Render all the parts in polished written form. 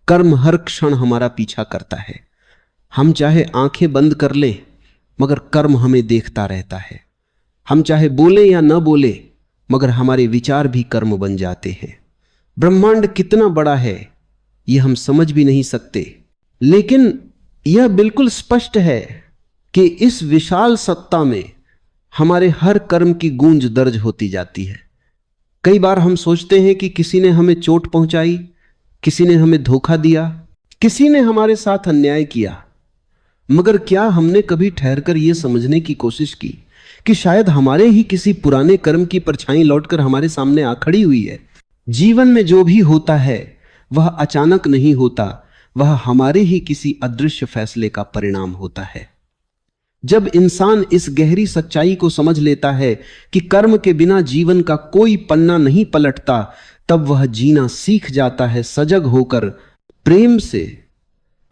कर्म हर क्षण हमारा पीछा करता है। हम चाहे आंखें बंद कर लें मगर कर्म हमें देखता रहता है। हम चाहे बोले या न बोले मगर हमारे विचार भी कर्म बन जाते हैं। ब्रह्मांड कितना बड़ा है यह हम समझ भी नहीं सकते, लेकिन यह बिल्कुल स्पष्ट है कि इस विशाल सत्ता में हमारे हर कर्म की गूंज दर्ज होती जाती है। कई बार हम सोचते हैं कि किसी ने हमें चोट पहुंचाई, किसी ने हमें धोखा दिया, किसी ने हमारे साथ अन्याय किया, मगर क्या हमने कभी ठहरकर यह समझने की कोशिश की कि शायद हमारे ही किसी पुराने कर्म की परछाई लौटकर हमारे सामने आ खड़ी हुई है। जीवन में जो भी होता है वह अचानक नहीं होता, वह हमारे ही किसी अदृश्य फैसले का परिणाम होता है। जब इंसान इस गहरी सच्चाई को समझ लेता है कि कर्म के बिना जीवन का कोई पन्ना नहीं पलटता, तब वह जीना सीख जाता है सजग होकर, प्रेम से,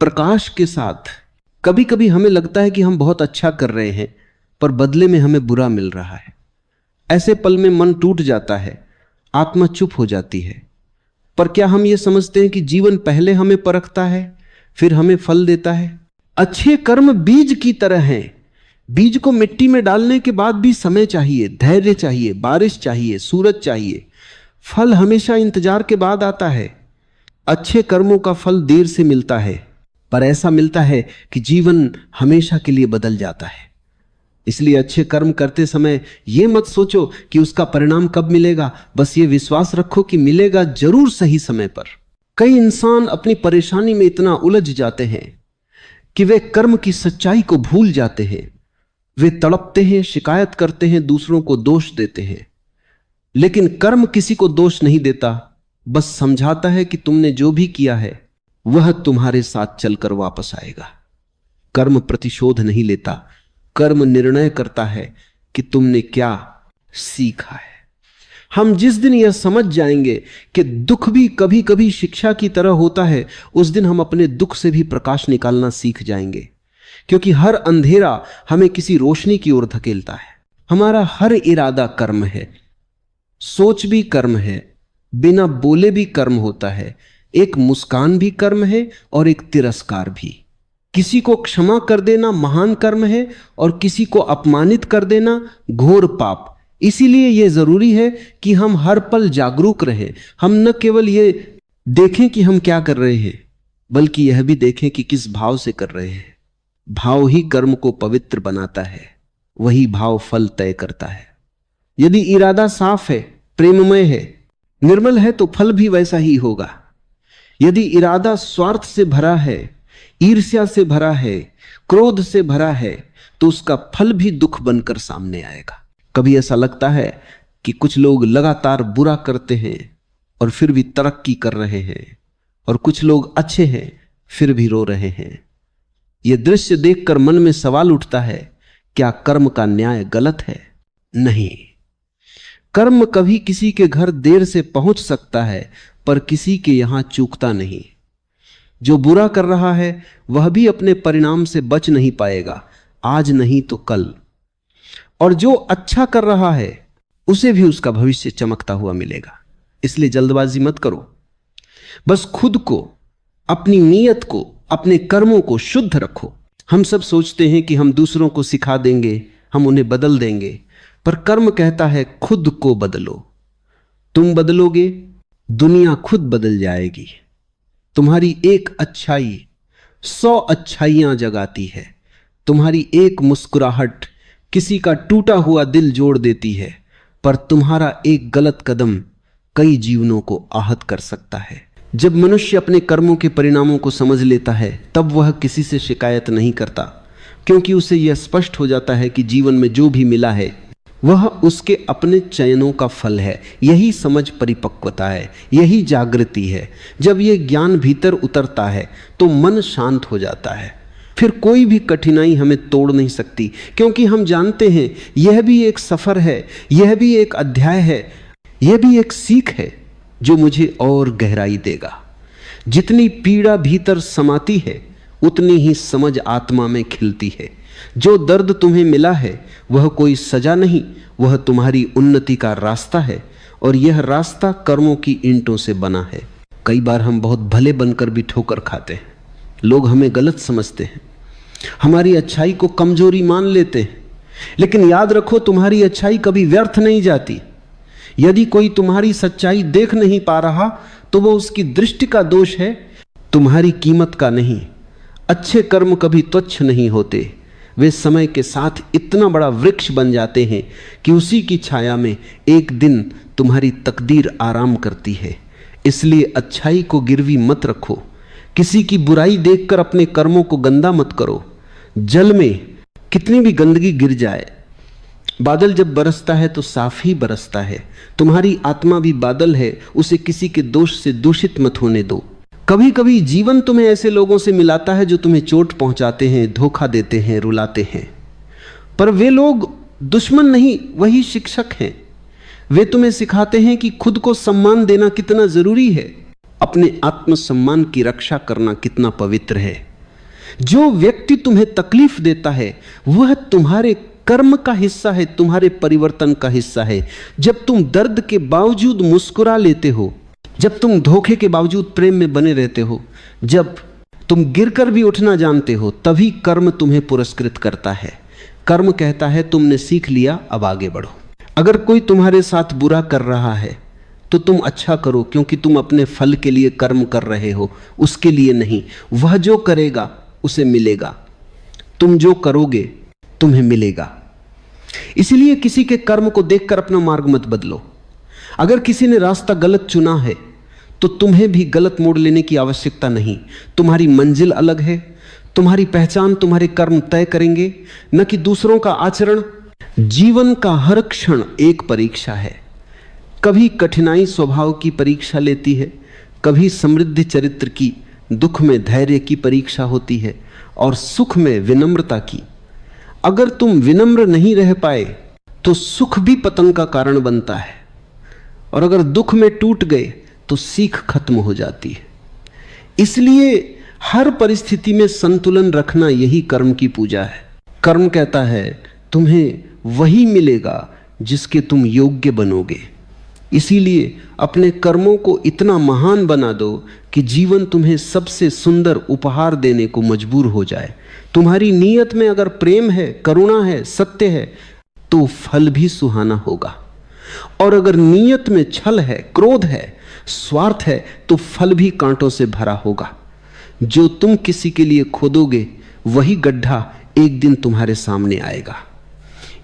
प्रकाश के साथ। कभी कभी हमें लगता है कि हम बहुत अच्छा कर रहे हैं पर बदले में हमें बुरा मिल रहा है। ऐसे पल में मन टूट जाता है, आत्मा चुप हो जाती है। पर क्या हम ये समझते हैं कि जीवन पहले हमें परखता है फिर हमें फल देता है? अच्छे कर्म बीज की तरह हैं। बीज को मिट्टी में डालने के बाद भी समय चाहिए, धैर्य चाहिए, बारिश चाहिए, सूरज चाहिए। फल हमेशा इंतजार के बाद आता है। अच्छे कर्मों का फल देर से मिलता है, पर ऐसा मिलता है कि जीवन हमेशा के लिए बदल जाता है। इसलिए अच्छे कर्म करते समय यह मत सोचो कि उसका परिणाम कब मिलेगा, बस ये विश्वास रखो कि मिलेगा जरूर सही समय पर। कई इंसान अपनी परेशानी में इतना उलझ जाते हैं कि वे कर्म की सच्चाई को भूल जाते हैं। वे तड़पते हैं, शिकायत करते हैं, दूसरों को दोष देते हैं, लेकिन कर्म किसी को दोष नहीं देता, बस समझाता है कि तुमने जो भी किया है वह तुम्हारे साथ चलकर वापस आएगा। कर्म प्रतिशोध नहीं लेता, कर्म निर्णय करता है कि तुमने क्या सीखा है। हम जिस दिन यह समझ जाएंगे कि दुख भी कभी कभी शिक्षा की तरह होता है, उस दिन हम अपने दुख से भी प्रकाश निकालना सीख जाएंगे, क्योंकि हर अंधेरा हमें किसी रोशनी की ओर धकेलता है। हमारा हर इरादा कर्म है, सोच भी कर्म है, बिना बोले भी कर्म होता है, एक मुस्कान भी कर्म है और एक तिरस्कार भी। किसी को क्षमा कर देना महान कर्म है और किसी को अपमानित कर देना घोर पाप। इसीलिए यह जरूरी है कि हम हर पल जागरूक रहें। हम न केवल ये देखें कि हम क्या कर रहे हैं, बल्कि यह भी देखें कि किस भाव से कर रहे हैं। भाव ही कर्म को पवित्र बनाता है, वही भाव फल तय करता है। यदि इरादा साफ है, प्रेममय है, निर्मल है, तो फल भी वैसा ही होगा। यदि इरादा स्वार्थ से भरा है, ईर्ष्या से भरा है, क्रोध से भरा है, तो उसका फल भी दुख बनकर सामने आएगा। कभी ऐसा लगता है कि कुछ लोग लगातार बुरा करते हैं और फिर भी तरक्की कर रहे हैं, और कुछ लोग अच्छे हैं फिर भी रो रहे हैं। यह दृश्य देखकर मन में सवाल उठता है, क्या कर्म का न्याय गलत है? नहीं। कर्म कभी किसी के घर देर से पहुंच सकता है, पर किसी के यहां चूकता नहीं। जो बुरा कर रहा है वह भी अपने परिणाम से बच नहीं पाएगा, आज नहीं तो कल। और जो अच्छा कर रहा है उसे भी उसका भविष्य चमकता हुआ मिलेगा। इसलिए जल्दबाजी मत करो, बस खुद को, अपनी नीयत को, अपने कर्मों को शुद्ध रखो। हम सब सोचते हैं कि हम दूसरों को सिखा देंगे, हम उन्हें बदल देंगे, पर कर्म कहता है खुद को बदलो। तुम बदलोगे, दुनिया खुद बदल जाएगी। तुम्हारी एक अच्छाई 100 अच्छाइयां जगाती है। तुम्हारी एक मुस्कुराहट किसी का टूटा हुआ दिल जोड़ देती है, पर तुम्हारा एक गलत कदम कई जीवनों को आहत कर सकता है। जब मनुष्य अपने कर्मों के परिणामों को समझ लेता है, तब वह किसी से शिकायत नहीं करता, क्योंकि उसे यह स्पष्ट हो जाता है कि जीवन में जो भी मिला है वह उसके अपने चयनों का फल है। यही समझ परिपक्वता है, यही जागृति है। जब यह ज्ञान भीतर उतरता है तो मन शांत हो जाता है। फिर कोई भी कठिनाई हमें तोड़ नहीं सकती, क्योंकि हम जानते हैं यह भी एक सफर है, यह भी एक अध्याय है, यह भी एक सीख है जो मुझे और गहराई देगा। जितनी पीड़ा भीतर समाती है उतनी ही समझ आत्मा में खिलती है। जो दर्द तुम्हें मिला है वह कोई सजा नहीं, वह तुम्हारी उन्नति का रास्ता है, और यह रास्ता कर्मों की ईंटों से बना है। कई बार हम बहुत भले बनकर भी ठोकर खाते हैं। लोग हमें गलत समझते हैं, हमारी अच्छाई को कमजोरी मान लेते हैं। लेकिन याद रखो, तुम्हारी अच्छाई कभी व्यर्थ नहीं जाती। यदि कोई तुम्हारी सच्चाई देख नहीं पा रहा तो वो उसकी दृष्टि का दोष है, तुम्हारी कीमत का नहीं। अच्छे कर्म कभी तुच्छ नहीं होते, वे समय के साथ इतना बड़ा वृक्ष बन जाते हैं कि उसी की छाया में एक दिन तुम्हारी तकदीर आराम करती है। इसलिए अच्छाई को गिरवी मत रखो, किसी की बुराई देखकर अपने कर्मों को गंदा मत करो। जल में कितनी भी गंदगी गिर जाए, बादल जब बरसता है तो साफ ही बरसता है। तुम्हारी आत्मा भी बादल है, उसे किसी के दोष से दूषित मत होने दो। कभी कभी जीवन तुम्हें ऐसे लोगों से मिलाता है जो तुम्हें चोट पहुंचाते हैं, धोखा देते हैं, रुलाते हैं, पर वे लोग दुश्मन नहीं, वही शिक्षक हैं। वे तुम्हें सिखाते हैं कि खुद को सम्मान देना कितना जरूरी है, अपने आत्मसम्मान की रक्षा करना कितना पवित्र है। जो व्यक्ति तुम्हें तकलीफ देता है वह तुम्हारे कर्म का हिस्सा है, तुम्हारे परिवर्तन का हिस्सा है। जब तुम दर्द के बावजूद मुस्कुरा लेते हो, जब तुम धोखे के बावजूद प्रेम में बने रहते हो, जब तुम गिरकर भी उठना जानते हो, तभी कर्म तुम्हें पुरस्कृत करता है। कर्म कहता है तुमने सीख लिया, अब आगे बढ़ो। अगर कोई तुम्हारे साथ बुरा कर रहा है तो तुम अच्छा करो, क्योंकि तुम अपने फल के लिए कर्म कर रहे हो, उसके लिए नहीं। वह जो करेगा उसे मिलेगा, तुम जो करोगे तुम्हें मिलेगा। इसलिए किसी के कर्म को देखकर अपना मार्ग मत बदलो। अगर किसी ने रास्ता गलत चुना है तो तुम्हें भी गलत मोड़ लेने की आवश्यकता नहीं। तुम्हारी मंजिल अलग है, तुम्हारी पहचान तुम्हारे कर्म तय करेंगे, न कि दूसरों का आचरण। जीवन का हर क्षण एक परीक्षा है। कभी कठिनाई स्वभाव की परीक्षा लेती है, कभी समृद्धि चरित्र की, दुख में धैर्य की परीक्षा होती है और सुख में विनम्रता की। अगर तुम विनम्र नहीं रह पाए तो सुख भी पतन का कारण बनता है, और अगर दुख में टूट गए तो सीख खत्म हो जाती है। इसलिए हर परिस्थिति में संतुलन रखना यही कर्म की पूजा है। कर्म कहता है तुम्हें वही मिलेगा जिसके तुम योग्य बनोगे। इसीलिए अपने कर्मों को इतना महान बना दो कि जीवन तुम्हें सबसे सुंदर उपहार देने को मजबूर हो जाए। तुम्हारी नीयत में अगर प्रेम है, करुणा है, सत्य है, तो फल भी सुहाना होगा। और अगर नीयत में छल है, क्रोध है, स्वार्थ है, तो फल भी कांटों से भरा होगा। जो तुम किसी के लिए खोदोगे वही गड्ढा एक दिन तुम्हारे सामने आएगा।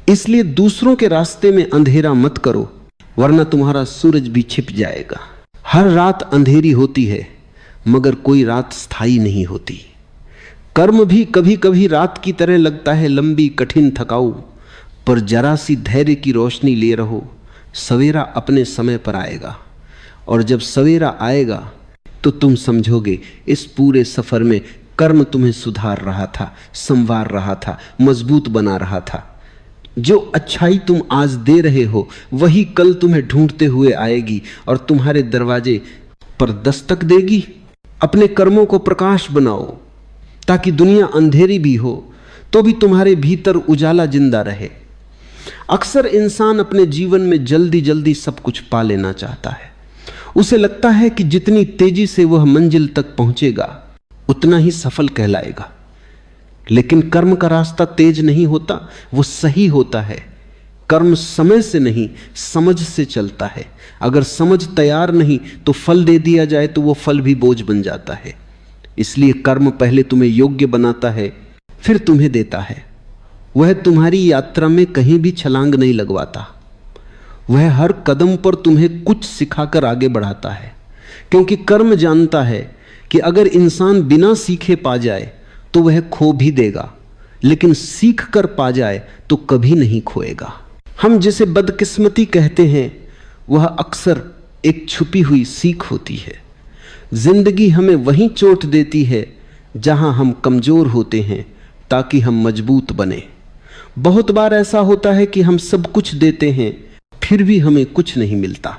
इसलिए दूसरों के रास्ते में अंधेरा मत करो, वरना तुम्हारा सूरज भी छिप जाएगा। हर रात अंधेरी होती है, मगर कोई रात स्थायी नहीं होती। कर्म भी कभी कभी रात की तरह लगता है, लंबी, कठिन, थकाऊ, पर जरा सी धैर्य की रोशनी लिए रहो, सवेरा अपने समय पर आएगा। और जब सवेरा आएगा तो तुम समझोगे इस पूरे सफर में कर्म तुम्हें सुधार रहा था, संवार रहा था, मजबूत बना रहा था। जो अच्छाई तुम आज दे रहे हो वही कल तुम्हें ढूंढते हुए आएगी और तुम्हारे दरवाजे पर दस्तक देगी। अपने कर्मों को प्रकाश बनाओ, ताकि दुनिया अंधेरी भी हो तो भी तुम्हारे भीतर उजाला जिंदा रहे। अक्सर इंसान अपने जीवन में जल्दी जल्दी सब कुछ पा लेना चाहता है। उसे लगता है कि जितनी तेजी से वह मंजिल तक पहुंचेगा उतना ही सफल कहलाएगा। लेकिन कर्म का रास्ता तेज नहीं होता, वो सही होता है। कर्म समय से नहीं, समझ से चलता है। अगर समझ तैयार नहीं तो फल दे दिया जाए तो वो फल भी बोझ बन जाता है। इसलिए कर्म पहले तुम्हें योग्य बनाता है, फिर तुम्हें देता है। वह तुम्हारी यात्रा में कहीं भी छलांग नहीं लगवाता, वह हर कदम पर तुम्हें कुछ सिखाकर आगे बढ़ाता है। क्योंकि कर्म जानता है कि अगर इंसान बिना सीखे पा जाए तो वह खो भी देगा, लेकिन सीख कर पा जाए तो कभी नहीं खोएगा। हम जिसे बदकिस्मती कहते हैं वह अक्सर एक छुपी हुई सीख होती है। जिंदगी हमें वहीं चोट देती है जहां हम कमजोर होते हैं, ताकि हम मजबूत बने। बहुत बार ऐसा होता है कि हम सब कुछ देते हैं फिर भी हमें कुछ नहीं मिलता,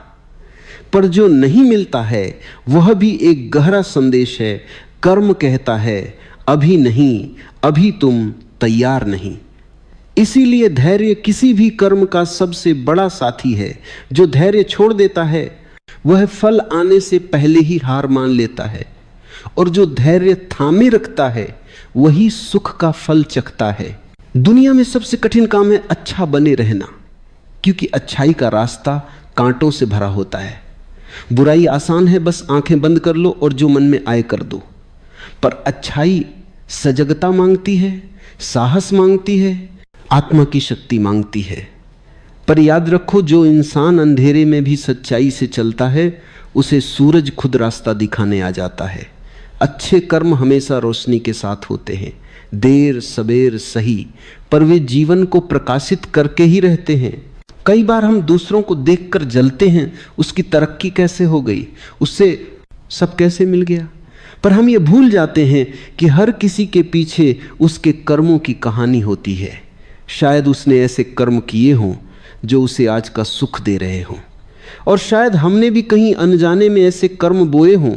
पर जो नहीं मिलता है वह भी एक गहरा संदेश है। कर्म कहता है अभी नहीं, अभी तुम तैयार नहीं। इसीलिए धैर्य किसी भी कर्म का सबसे बड़ा साथी है। जो धैर्य छोड़ देता है वह फल आने से पहले ही हार मान लेता है, और जो धैर्य थामे रखता है वही सुख का फल चखता है। दुनिया में सबसे कठिन काम है अच्छा बने रहना, क्योंकि अच्छाई का रास्ता कांटों से भरा होता है। बुराई आसान है, बस आंखें बंद कर लो और जो मन में आए कर दो। पर अच्छाई सजगता मांगती है, साहस मांगती है, आत्मा की शक्ति मांगती है। पर याद रखो, जो इंसान अंधेरे में भी सच्चाई से चलता है उसे सूरज खुद रास्ता दिखाने आ जाता है। अच्छे कर्म हमेशा रोशनी के साथ होते हैं, देर सबेर सही, पर वे जीवन को प्रकाशित करके ही रहते हैं। कई बार हम दूसरों को देखकर जलते हैं, उसकी तरक्की कैसे हो गई, उससे सब कैसे मिल गया, पर हम ये भूल जाते हैं कि हर किसी के पीछे उसके कर्मों की कहानी होती है। शायद उसने ऐसे कर्म किए हों जो उसे आज का सुख दे रहे हों, और शायद हमने भी कहीं अनजाने में ऐसे कर्म बोए हों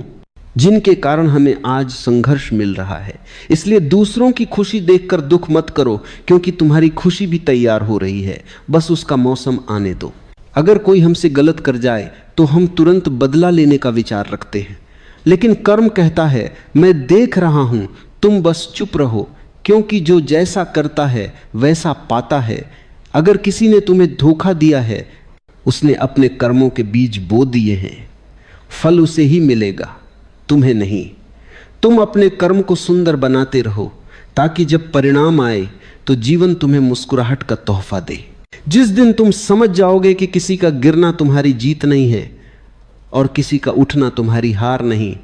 जिनके कारण हमें आज संघर्ष मिल रहा है। इसलिए दूसरों की खुशी देखकर दुख मत करो, क्योंकि तुम्हारी खुशी भी तैयार हो रही है, बस उसका मौसम आने दो। अगर कोई हमसे गलत कर जाए तो हम तुरंत बदला लेने का विचार रखते हैं, लेकिन कर्म कहता है मैं देख रहा हूं, तुम बस चुप रहो, क्योंकि जो जैसा करता है वैसा पाता है। अगर किसी ने तुम्हें धोखा दिया है, उसने अपने कर्मों के बीज बो दिए हैं, फल उसे ही मिलेगा, तुम्हें नहीं। तुम अपने कर्म को सुंदर बनाते रहो, ताकि जब परिणाम आए तो जीवन तुम्हें मुस्कुराहट का तोहफा दे। जिस दिन तुम समझ जाओगे कि किसी का गिरना तुम्हारी जीत नहीं है और किसी का उठना तुम्हारी हार नहीं,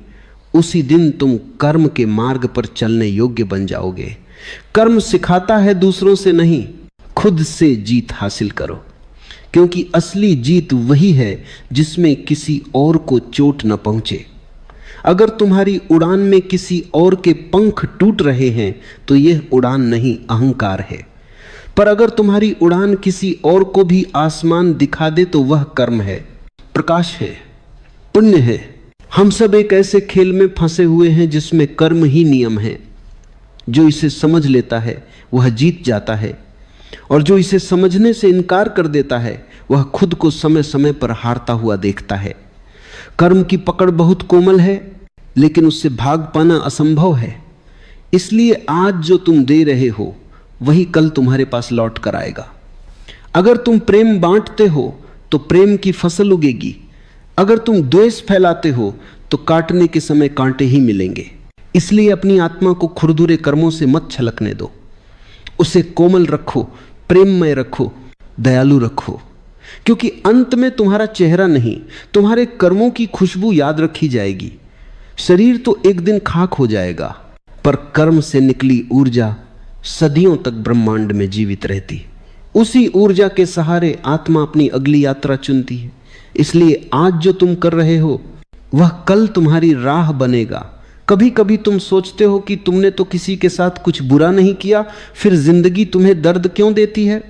उसी दिन तुम कर्म के मार्ग पर चलने योग्य बन जाओगे। कर्म सिखाता है दूसरों से नहीं, खुद से जीत हासिल करो, क्योंकि असली जीत वही है जिसमें किसी और को चोट न पहुंचे। अगर तुम्हारी उड़ान में किसी और के पंख टूट रहे हैं तो यह उड़ान नहीं, अहंकार है। पर अगर तुम्हारी उड़ान किसी और को भी आसमान दिखा दे तो वह कर्म है, प्रकाश है, पुण्य है। हम सब एक ऐसे खेल में फंसे हुए हैं जिसमें कर्म ही नियम है। जो इसे समझ लेता है वह जीत जाता है, और जो इसे समझने से इनकार कर देता है वह खुद को समय समय पर हारता हुआ देखता है। कर्म की पकड़ बहुत कोमल है, लेकिन उससे भाग पाना असंभव है। इसलिए आज जो तुम दे रहे हो वही कल तुम्हारे पास लौट कर आएगा। अगर तुम प्रेम बांटते हो तो प्रेम की फसल उगेगी, अगर तुम द्वेष फैलाते हो तो काटने के समय कांटे ही मिलेंगे। इसलिए अपनी आत्मा को खुरदुरे कर्मों से मत छलकने दो, उसे कोमल रखो, प्रेममय रखो, दयालु रखो, क्योंकि अंत में तुम्हारा चेहरा नहीं, तुम्हारे कर्मों की खुशबू याद रखी जाएगी। शरीर तो एक दिन खाक हो जाएगा, पर कर्म से निकली ऊर्जा सदियों तक ब्रह्मांड में जीवित रहती। उसी ऊर्जा के सहारे आत्मा अपनी अगली यात्रा चुनती है। इसलिए आज जो तुम कर रहे हो वह कल तुम्हारी राह बनेगा। कभी कभी तुम सोचते हो कि तुमने तो किसी के साथ कुछ बुरा नहीं किया, फिर जिंदगी तुम्हें दर्द क्यों देती है?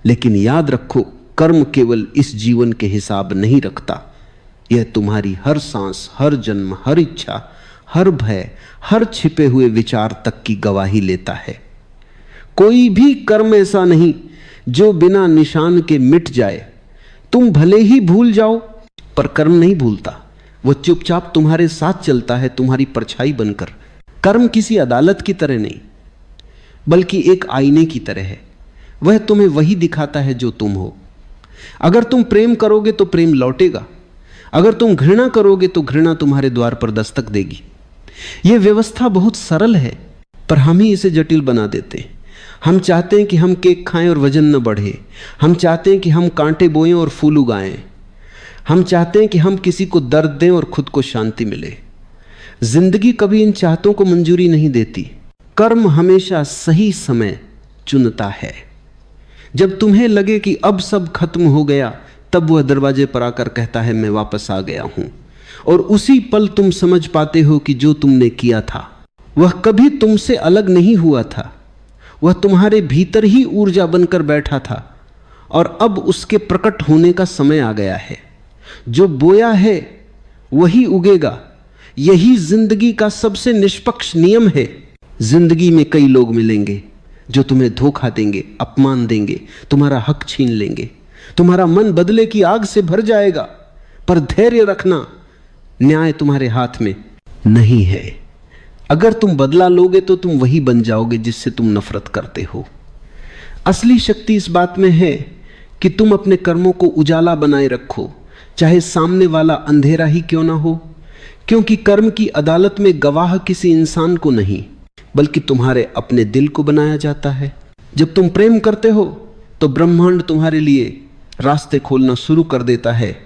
लेकिन याद रखो, कर्म केवल इस जीवन के हिसाब नहीं रखता, यह तुम्हारी हर सांस, हर जन्म, हर इच्छा, हर भय, हर छिपे हुए विचार तक की गवाही लेता है। कोई भी कर्म ऐसा नहीं जो बिना निशान के मिट जाए। तुम भले ही भूल जाओ, पर कर्म नहीं भूलता, वो चुपचाप तुम्हारे साथ चलता है, तुम्हारी परछाई बनकर। कर्म किसी अदालत की तरह नहीं, बल्कि एक आईने की तरह है। वह तुम्हें वही दिखाता है जो तुम हो। अगर तुम प्रेम करोगे तो प्रेम लौटेगा, अगर तुम घृणा करोगे तो घृणा तुम्हारे द्वार पर दस्तक देगी। यह व्यवस्था बहुत सरल है, पर हम ही इसे जटिल बना देते हैं। हम चाहते हैं कि हम केक खाएं और वजन न बढ़े, हम चाहते हैं कि हम कांटे बोएं और फूल उगाएं, हम चाहते हैं कि हम किसी को दर्द दें और खुद को शांति मिले। जिंदगी कभी इन चाहतों को मंजूरी नहीं देती। कर्म हमेशा सही समय चुनता है। जब तुम्हें लगे कि अब सब खत्म हो गया, तब वह दरवाजे पर आकर कहता है मैं वापस आ गया हूं, और उसी पल तुम समझ पाते हो कि जो तुमने किया था वह कभी तुमसे अलग नहीं हुआ था, वह तुम्हारे भीतर ही ऊर्जा बनकर बैठा था, और अब उसके प्रकट होने का समय आ गया है। जो बोया है वही उगेगा। यही जिंदगी का सबसे निष्पक्ष नियम है। जिंदगी में कई लोग मिलेंगे जो तुम्हें धोखा देंगे, अपमान देंगे, तुम्हारा हक छीन लेंगे, तुम्हारा मन बदले की आग से भर जाएगा, पर धैर्य रखना, न्याय तुम्हारे हाथ में नहीं है। अगर तुम बदला लोगे तो तुम वही बन जाओगे जिससे तुम नफरत करते हो। असली शक्ति इस बात में है कि तुम अपने कर्मों को उजाला बनाए रखो, चाहे सामने वाला अंधेरा ही क्यों ना हो, क्योंकि कर्म की अदालत में गवाह किसी इंसान को नहीं बल्कि तुम्हारे अपने दिल को बनाया जाता है। जब तुम प्रेम करते हो तो ब्रह्मांड तुम्हारे लिए रास्ते खोलना शुरू कर देता है,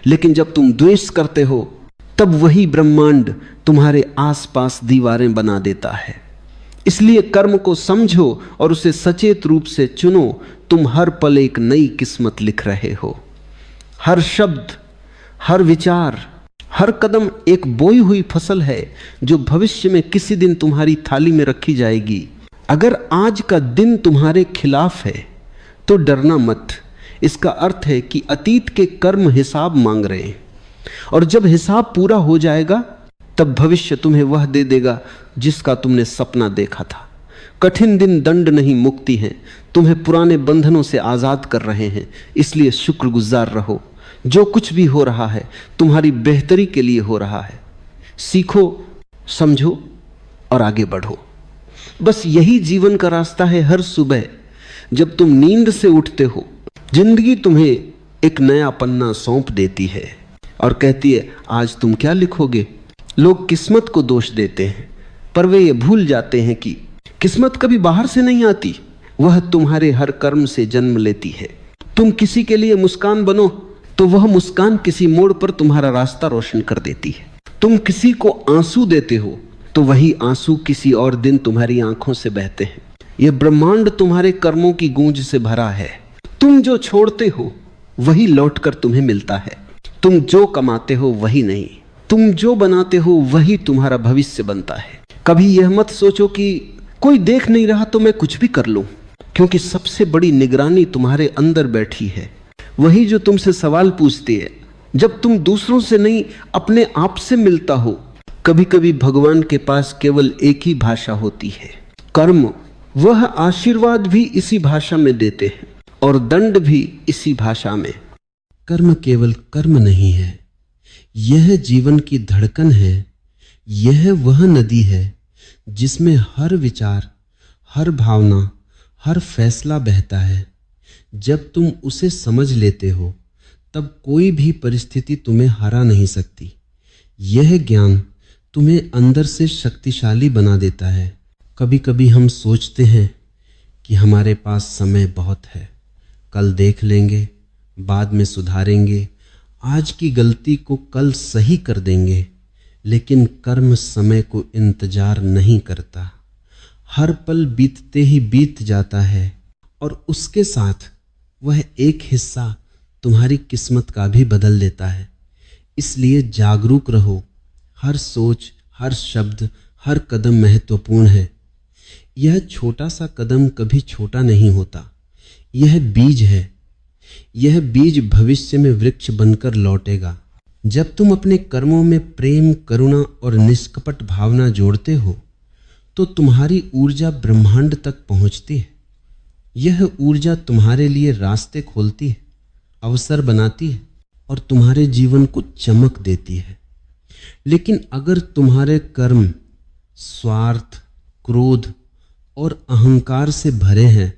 लेकिन जब तुम द्वेष करते हो तब वही ब्रह्मांड तुम्हारे आसपास दीवारें बना देता है। इसलिए कर्म को समझो और उसे सचेत रूप से चुनो। तुम हर पल एक नई किस्मत लिख रहे हो। हर शब्द, हर विचार, हर कदम एक बोई हुई फसल है जो भविष्य में किसी दिन तुम्हारी थाली में रखी जाएगी। अगर आज का दिन तुम्हारे खिलाफ है तो डरना मत। इसका अर्थ है कि अतीत के कर्म हिसाब मांग रहे हैं, और जब हिसाब पूरा हो जाएगा तब भविष्य तुम्हें वह दे देगा जिसका तुमने सपना देखा था। कठिन दिन दंड नहीं मुक्ति है, तुम्हें पुराने बंधनों से आज़ाद कर रहे हैं। इसलिए शुक्रगुजार रहो। जो कुछ भी हो रहा है तुम्हारी बेहतरी के लिए हो रहा है। सीखो, समझो और आगे बढ़ो। बस यही जीवन का रास्ता है। हर सुबह जब तुम नींद से उठते हो, जिंदगी तुम्हें एक नया पन्ना सौंप देती है और कहती है आज तुम क्या लिखोगे। लोग किस्मत को दोष देते हैं, पर वे ये भूल जाते हैं कि किस्मत कभी बाहर से नहीं आती, वह तुम्हारे हर कर्म से जन्म लेती है। तुम किसी के लिए मुस्कान बनो तो वह मुस्कान किसी मोड़ पर तुम्हारा रास्ता रोशन कर देती है। तुम किसी को आंसू देते हो तो वही आंसू किसी और दिन तुम्हारी आंखों से बहते हैं। यह ब्रह्मांड तुम्हारे कर्मों की गूंज से भरा है। तुम जो छोड़ते हो वही लौटकर तुम्हें मिलता है। तुम जो कमाते हो वही नहीं, तुम जो बनाते हो वही तुम्हारा भविष्य बनता है। कभी यह मत सोचो कि कोई देख नहीं रहा तो मैं कुछ भी कर लूं, क्योंकि सबसे बड़ी निगरानी तुम्हारे अंदर बैठी है, वही जो तुमसे सवाल पूछती है। जब तुम दूसरों से नहीं अपने आप से मिलता हो, कभी कभी भगवान के पास केवल एक ही भाषा होती है, कर्म। वह आशीर्वाद भी इसी भाषा में देते हैं और दंड भी इसी भाषा में। कर्म केवल कर्म नहीं है, यह जीवन की धड़कन है। यह वह नदी है जिसमें हर विचार, हर भावना, हर फैसला बहता है। जब तुम उसे समझ लेते हो तब कोई भी परिस्थिति तुम्हें हरा नहीं सकती। यह ज्ञान तुम्हें अंदर से शक्तिशाली बना देता है। कभी कभी हम सोचते हैं कि हमारे पास समय बहुत है, कल देख लेंगे, बाद में सुधारेंगे, आज की गलती को कल सही कर देंगे। लेकिन कर्म समय को इंतजार नहीं करता। हर पल बीतते ही बीत जाता है और उसके साथ वह एक हिस्सा तुम्हारी किस्मत का भी बदल देता है। इसलिए जागरूक रहो। हर सोच, हर शब्द, हर कदम महत्वपूर्ण है। यह छोटा सा कदम कभी छोटा नहीं होता। यह बीज है। यह बीज भविष्य में वृक्ष बनकर लौटेगा। जब तुम अपने कर्मों में प्रेम, करुणा और निष्कपट भावना जोड़ते हो तो तुम्हारी ऊर्जा ब्रह्मांड तक पहुंचती है। यह ऊर्जा तुम्हारे लिए रास्ते खोलती है, अवसर बनाती है और तुम्हारे जीवन को चमक देती है। लेकिन अगर तुम्हारे कर्म स्वार्थ, क्रोध और अहंकार से भरे हैं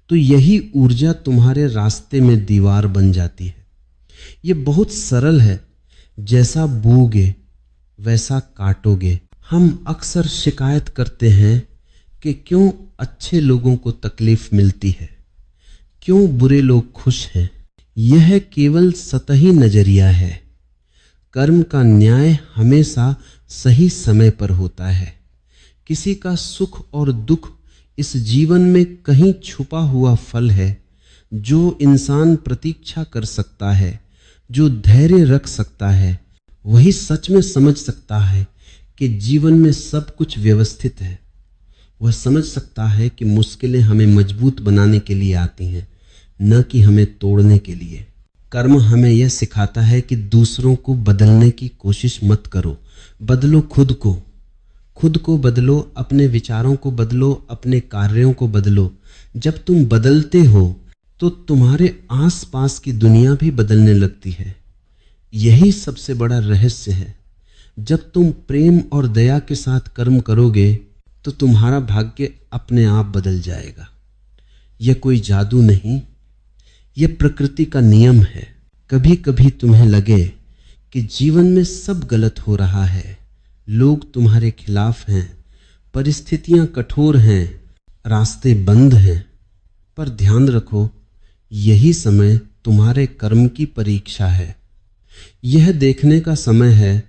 तो यही ऊर्जा तुम्हारे रास्ते में दीवार बन जाती है। यह बहुत सरल है, जैसा बोओगे वैसा काटोगे। हम अक्सर शिकायत करते हैं कि क्यों अच्छे लोगों को तकलीफ मिलती है, क्यों बुरे लोग खुश हैं। यह केवल सतही नजरिया है। कर्म का न्याय हमेशा सही समय पर होता है। किसी का सुख और दुख इस जीवन में कहीं छुपा हुआ फल है जो इंसान प्रतीक्षा कर सकता है। जो धैर्य रख सकता है वही सच में समझ सकता है कि जीवन में सब कुछ व्यवस्थित है। वह समझ सकता है कि मुश्किलें हमें मजबूत बनाने के लिए आती हैं, न कि हमें तोड़ने के लिए। कर्म हमें यह सिखाता है कि दूसरों को बदलने की कोशिश मत करो, बदलो खुद को। खुद को बदलो, अपने विचारों को बदलो, अपने कार्यों को बदलो। जब तुम बदलते हो तो तुम्हारे आसपास की दुनिया भी बदलने लगती है। यही सबसे बड़ा रहस्य है। जब तुम प्रेम और दया के साथ कर्म करोगे तो तुम्हारा भाग्य अपने आप बदल जाएगा। यह कोई जादू नहीं, यह प्रकृति का नियम है। कभी कभी तुम्हें लगे कि जीवन में सब गलत हो रहा है, लोग तुम्हारे खिलाफ हैं, परिस्थितियां कठोर हैं, रास्ते बंद हैं, पर ध्यान रखो, यही समय तुम्हारे कर्म की परीक्षा है। यह देखने का समय है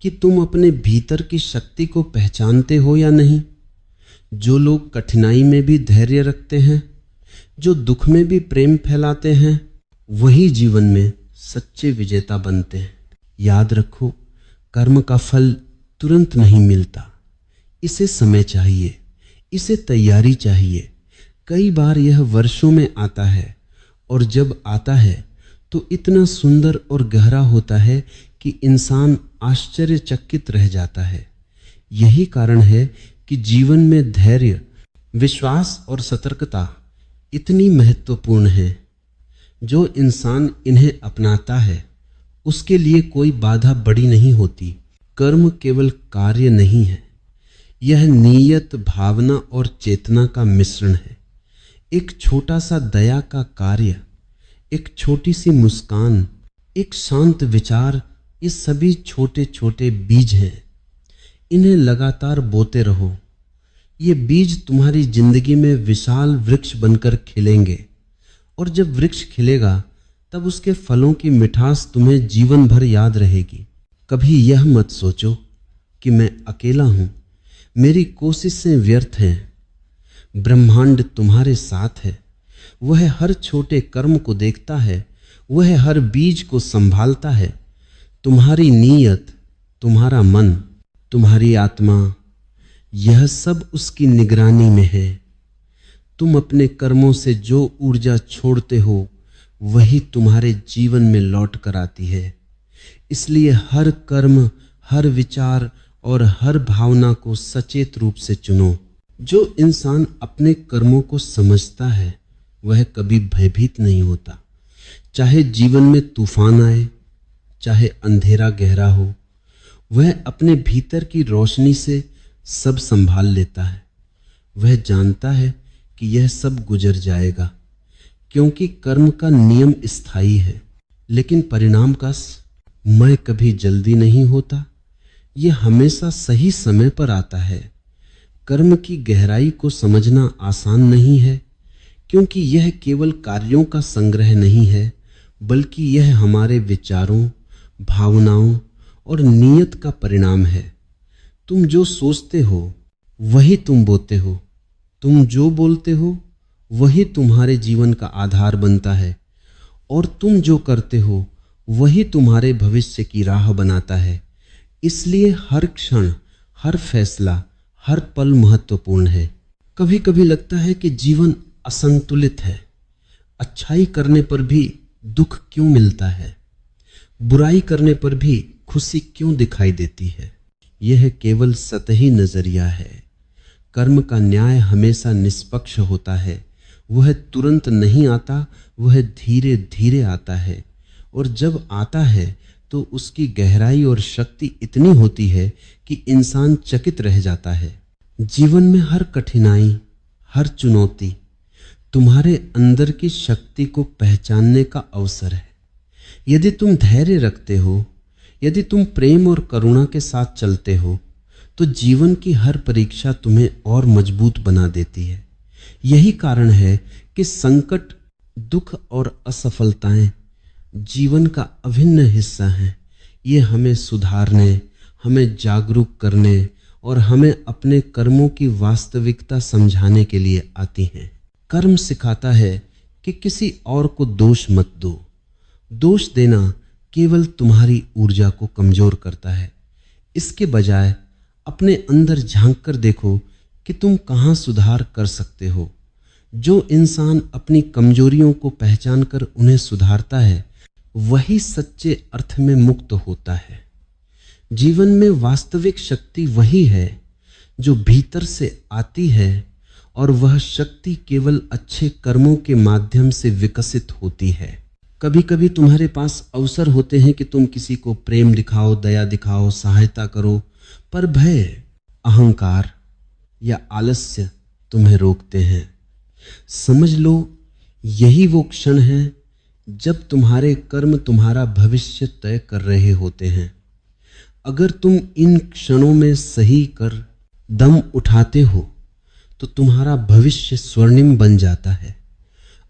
कि तुम अपने भीतर की शक्ति को पहचानते हो या नहीं। जो लोग कठिनाई में भी धैर्य रखते हैं, जो दुख में भी प्रेम फैलाते हैं, वही जीवन में सच्चे विजेता बनते हैं। याद रखो, कर्म का फल तुरंत नहीं मिलता, इसे समय चाहिए, इसे तैयारी चाहिए। कई बार यह वर्षों में आता है, और जब आता है तो इतना सुंदर और गहरा होता है कि इंसान आश्चर्यचकित रह जाता है। यही कारण है कि जीवन में धैर्य, विश्वास और सतर्कता इतनी महत्वपूर्ण है। जो इंसान इन्हें अपनाता है उसके लिए कोई बाधा बड़ी नहीं होती। कर्म केवल कार्य नहीं है, यह नीयत, भावना और चेतना का मिश्रण है। एक छोटा सा दया का कार्य, एक छोटी सी मुस्कान, एक शांत विचार, ये सभी छोटे छोटे बीज हैं। इन्हें लगातार बोते रहो। ये बीज तुम्हारी जिंदगी में विशाल वृक्ष बनकर खिलेंगे, और जब वृक्ष खिलेगा तब उसके फलों की मिठास तुम्हें जीवन भर याद रहेगी। कभी यह मत सोचो कि मैं अकेला हूं, मेरी कोशिशें व्यर्थ हैं। ब्रह्मांड तुम्हारे साथ है। वह हर छोटे कर्म को देखता है, वह हर बीज को संभालता है। तुम्हारी नीयत, तुम्हारा मन, तुम्हारी आत्मा, यह सब उसकी निगरानी में है। तुम अपने कर्मों से जो ऊर्जा छोड़ते हो वही तुम्हारे जीवन में लौट कर आती है। इसलिए हर कर्म, हर विचार और हर भावना को सचेत रूप से चुनो। जो इंसान अपने कर्मों को समझता है वह कभी भयभीत नहीं होता। चाहे जीवन में तूफान आए, चाहे अंधेरा गहरा हो, वह अपने भीतर की रोशनी से सब संभाल लेता है। वह जानता है कि यह सब गुजर जाएगा, क्योंकि कर्म का नियम स्थायी है। लेकिन परिणाम का समय कभी जल्दी नहीं होता, यह हमेशा सही समय पर आता है। कर्म की गहराई को समझना आसान नहीं है, क्योंकि यह केवल कार्यों का संग्रह नहीं है, बल्कि यह हमारे विचारों, भावनाओं और नीयत का परिणाम है। तुम जो सोचते हो वही तुम बोते हो, तुम जो बोलते हो वही तुम्हारे जीवन का आधार बनता है, और तुम जो करते हो वही तुम्हारे भविष्य की राह बनाता है। इसलिए हर क्षण, हर फैसला, हर पल महत्वपूर्ण है। कभी कभी लगता है कि जीवन असंतुलित है। अच्छाई करने पर भी दुख क्यों मिलता है? बुराई करने पर भी खुशी क्यों दिखाई देती है? यह केवल सतही नजरिया है। कर्म का न्याय हमेशा निष्पक्ष होता है। वह तुरंत नहीं आता, वह धीरे धीरे आता है, और जब आता है तो उसकी गहराई और शक्ति इतनी होती है कि इंसान चकित रह जाता है। जीवन में हर कठिनाई, हर चुनौती तुम्हारे अंदर की शक्ति को पहचानने का अवसर है। यदि तुम धैर्य रखते हो, यदि तुम प्रेम और करुणा के साथ चलते हो, तो जीवन की हर परीक्षा तुम्हें और मजबूत बना देती है। यही कारण है कि संकट, दुख और असफलताएं जीवन का अभिन्न हिस्सा हैं। ये हमें सुधारने, हमें जागरूक करने और हमें अपने कर्मों की वास्तविकता समझाने के लिए आती हैं। कर्म सिखाता है कि किसी और को दोष मत दो। दोष देना केवल तुम्हारी ऊर्जा को कमजोर करता है। इसके बजाय अपने अंदर झांक कर देखो कि तुम कहाँ सुधार कर सकते हो। जो इंसान अपनी कमजोरियों को पहचान कर उन्हें सुधारता है, वही सच्चे अर्थ में मुक्त होता है। जीवन में वास्तविक शक्ति वही है जो भीतर से आती है, और वह शक्ति केवल अच्छे कर्मों के माध्यम से विकसित होती है। कभी कभी तुम्हारे पास अवसर होते हैं कि तुम किसी को प्रेम दिखाओ, दया दिखाओ, सहायता करो, पर भय, अहंकार या आलस्य तुम्हें रोकते हैं। समझ लो, यही वो क्षण है जब तुम्हारे कर्म तुम्हारा भविष्य तय कर रहे होते हैं। अगर तुम इन क्षणों में सही कर दम उठाते हो तो तुम्हारा भविष्य स्वर्णिम बन जाता है।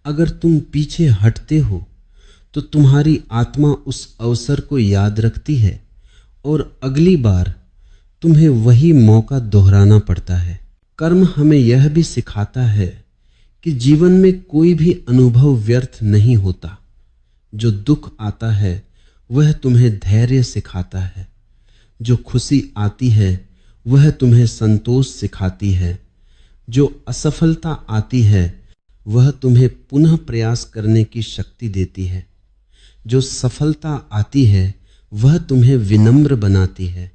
अगर तुम पीछे हटते हो तो तुम्हारी आत्मा उस अवसर को याद रखती है और अगली बार तुम्हें वही मौका दोहराना पड़ता है। कर्म हमें यह भी सिखाता है कि जीवन में कोई भी अनुभव व्यर्थ नहीं होता। जो दुख आता है वह तुम्हें धैर्य सिखाता है, जो खुशी आती है वह तुम्हें संतोष सिखाती है, जो असफलता आती है वह तुम्हें पुनः प्रयास करने की शक्ति देती है, जो सफलता आती है वह तुम्हें विनम्र बनाती है।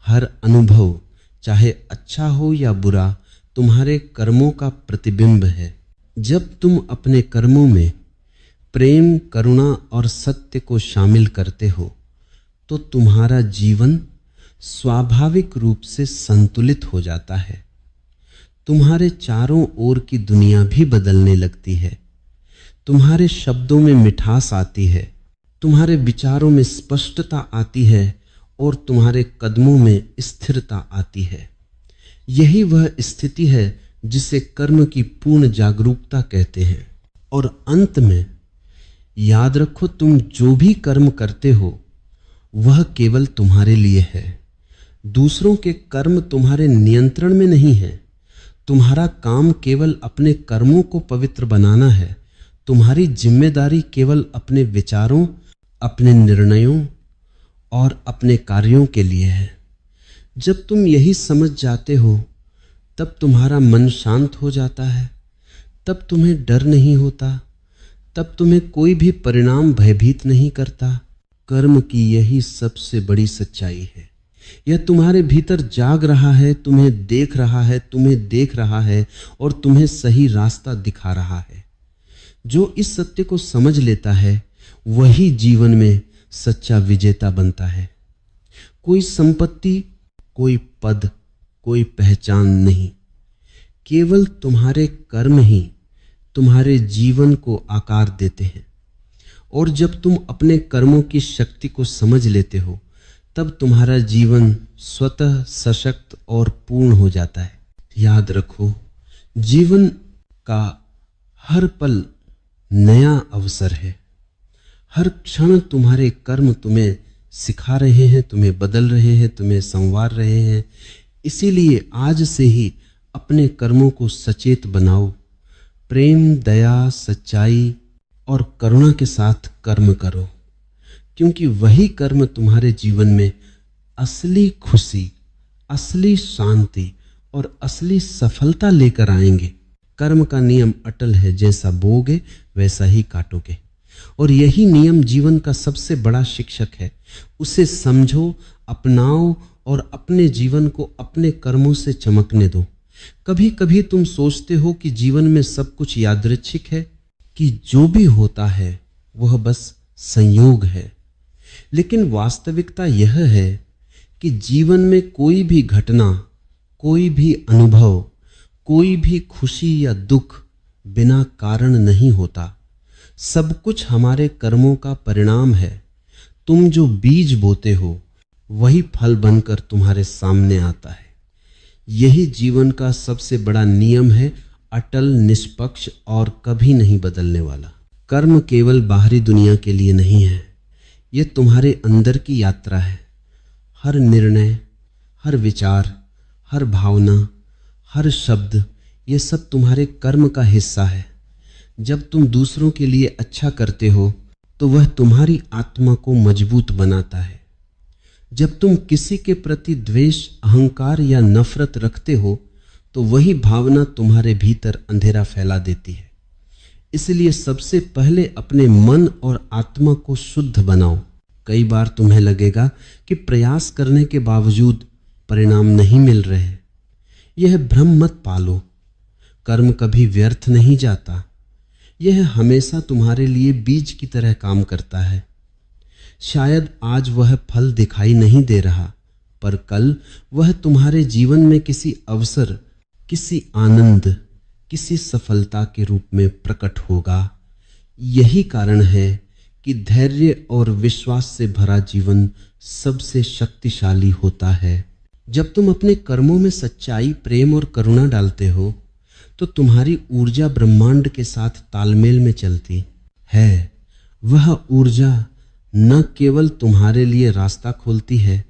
हर अनुभव, चाहे अच्छा हो या बुरा, तुम्हारे कर्मों का प्रतिबिंब है। जब तुम अपने कर्मों में प्रेम, करुणा और सत्य को शामिल करते हो तो तुम्हारा जीवन स्वाभाविक रूप से संतुलित हो जाता है। तुम्हारे चारों ओर की दुनिया भी बदलने लगती है। तुम्हारे शब्दों में मिठास आती है, तुम्हारे विचारों में स्पष्टता आती है और तुम्हारे कदमों में स्थिरता आती है। यही वह स्थिति है जिसे कर्म की पूर्ण जागरूकता कहते हैं। और अंत में याद रखो, तुम जो भी कर्म करते हो वह केवल तुम्हारे लिए है। दूसरों के कर्म तुम्हारे नियंत्रण में नहीं है। तुम्हारा काम केवल अपने कर्मों को पवित्र बनाना है। तुम्हारी जिम्मेदारी केवल अपने विचारों, अपने निर्णयों और अपने कार्यों के लिए है। जब तुम यही समझ जाते हो तब तुम्हारा मन शांत हो जाता है, तब तुम्हें डर नहीं होता, तब तुम्हें कोई भी परिणाम भयभीत नहीं करता। कर्म की यही सबसे बड़ी सच्चाई है। यह तुम्हारे भीतर जाग रहा है, तुम्हें देख रहा है, तुम्हें देख रहा है और तुम्हें सही रास्ता दिखा रहा है। जो इस सत्य को समझ लेता है वही जीवन में सच्चा विजेता बनता है। कोई संपत्ति, कोई पद, कोई पहचान नहीं, केवल तुम्हारे कर्म ही तुम्हारे जीवन को आकार देते हैं। और जब तुम अपने कर्मों की शक्ति को समझ लेते हो तब तुम्हारा जीवन स्वतः सशक्त और पूर्ण हो जाता है। याद रखो, जीवन का हर पल नया अवसर है। हर क्षण तुम्हारे कर्म तुम्हें सिखा रहे हैं, तुम्हें बदल रहे हैं, तुम्हें संवार रहे हैं। इसीलिए आज से ही अपने कर्मों को सचेत बनाओ। प्रेम, दया, सच्चाई और करुणा के साथ कर्म करो, क्योंकि वही कर्म तुम्हारे जीवन में असली खुशी, असली शांति और असली सफलता लेकर आएंगे। कर्म का नियम अटल है, जैसा बोओगे वैसा ही काटोगे। और यही नियम जीवन का सबसे बड़ा शिक्षक है। उसे समझो, अपनाओ और अपने जीवन को अपने कर्मों से चमकने दो। कभी कभी तुम सोचते हो कि जीवन में सब कुछ यादृच्छिक है, कि जो भी होता है वह बस संयोग है। लेकिन वास्तविकता यह है कि जीवन में कोई भी घटना, कोई भी अनुभव, कोई भी खुशी या दुख बिना कारण नहीं होता। सब कुछ हमारे कर्मों का परिणाम है। तुम जो बीज बोते हो वही फल बनकर तुम्हारे सामने आता है। यही जीवन का सबसे बड़ा नियम है, अटल, निष्पक्ष और कभी नहीं बदलने वाला। कर्म केवल बाहरी दुनिया के लिए नहीं है, यह तुम्हारे अंदर की यात्रा है। हर निर्णय, हर विचार, हर भावना, हर शब्द, ये सब तुम्हारे कर्म का हिस्सा है। जब तुम दूसरों के लिए अच्छा करते हो तो वह तुम्हारी आत्मा को मजबूत बनाता है। जब तुम किसी के प्रति द्वेष, अहंकार या नफरत रखते हो तो वही भावना तुम्हारे भीतर अंधेरा फैला देती है। इसलिए सबसे पहले अपने मन और आत्मा को शुद्ध बनाओ। कई बार तुम्हें लगेगा कि प्रयास करने के बावजूद परिणाम नहीं मिल रहे। यह भ्रम मत पालो। कर्म कभी व्यर्थ नहीं जाता। यह हमेशा तुम्हारे लिए बीज की तरह काम करता है। शायद आज वह फल दिखाई नहीं दे रहा, पर कल वह तुम्हारे जीवन में किसी अवसर, किसी आनंद, किसी सफलता के रूप में प्रकट होगा। यही कारण है कि धैर्य और विश्वास से भरा जीवन सबसे शक्तिशाली होता है। जब तुम अपने कर्मों में सच्चाई, प्रेम और करुणा डालते हो तो तुम्हारी ऊर्जा ब्रह्मांड के साथ तालमेल में चलती है। वह ऊर्जा न केवल तुम्हारे लिए रास्ता खोलती है